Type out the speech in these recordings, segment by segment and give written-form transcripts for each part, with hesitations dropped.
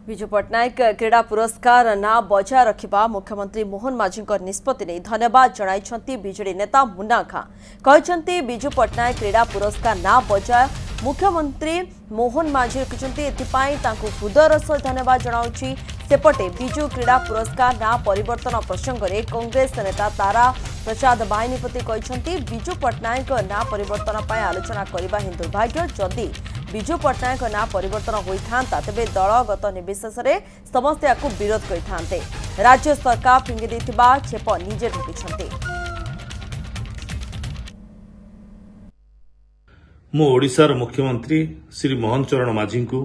विजु पट्टनायक क्रीड़ा पुरस्कार ना बजाय रखा मुख्यमंत्री मोहन माझी निष्पत्ति नहीं धन्यवाद जणाई बीजेडी नेता मुन्ना खां कहते विजु पट्टनायक क्रीड़ा पुरस्कार ना बजाय मुख्यमंत्री मोहन माझी रखिंट हृदयर सह धन्यवाद जनाऊँगी सेपटे विजु क्रीड़ा पुरस्कार ना परिवर्तन प्रसंग में कांग्रेस नेता तारा प्रसाद बाहिनीपति कहते विजु पट्टनायक ना परिवर्तन पर आलोचना करने ही दुर्भाग्य जदि विजु पट्टनायक ना परिवर्तन होता तेज दलगत निर्विशेष समस्ते या विरोध करते राज्य सरकार फिंगी देथिबा छेप निजे ढोकी मु ओडिशार मुख्यमंत्री श्री मोहन चरण माझी को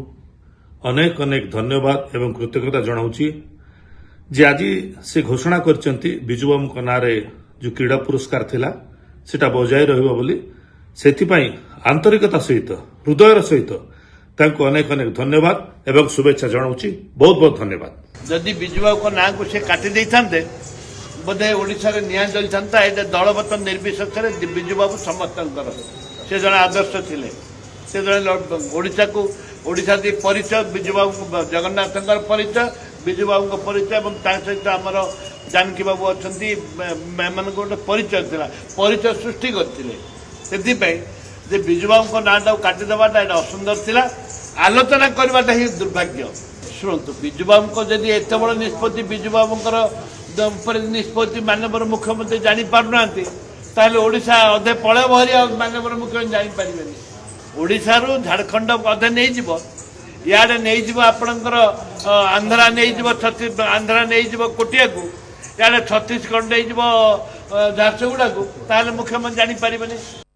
अनेक अनेक धन्यवाद एवं कृतज्ञता जनाऊँगी जे आज से घोषणा करचंती बिजु बाबू नाँ जो क्रीड़ा पुरस्कार थिला सेटा बजाय रहिबो बोली सेथिपाई आंतरिकता सहित हृदयर सहित तांको अनेक अनेक धन्यवाद एवं शुभेच्छा जनाऊँगी बहुत बहुत धन्यवाद। जदि बिजु बाबू नाँ को से काटी देइथांते बोधे ओडिशा रे निया जलिथांता ए दलगत निर्विशेष रे बिजु बाबू समस्तंकर से जने आदर्श थिले से जने ओडिशा दी परिचय बिजु बाबू जगन्नाथंकर परिचय बिजु बाबू परिचय और सहित आमर जानकी बाबू अच्छा मान गोटे परिचय था परिचय सृष्टि करते से बिजु बाबू नाटा काटिदेवाटा ये असुंदर थिला आलोचना करवाटा ही दुर्भाग्य। शुणु बिजु बाबू जदि एत बड़ निष्पत्ति बिजु बाबूर निष्पत्ति माननीय मुख्यमंत्री जापारना ओडिशा अधे पलय बहरी माननीय मुख्यमंत्री जापारे ओडिशा झारखंड अधे नहीं इे नहीं आपणकर आंध्रा नहीं आंध्रा नहीं कोटिया को इे छत्तीसगढ़ नहीं झारसुगुड़ा को मुख्यमंत्री जापारे।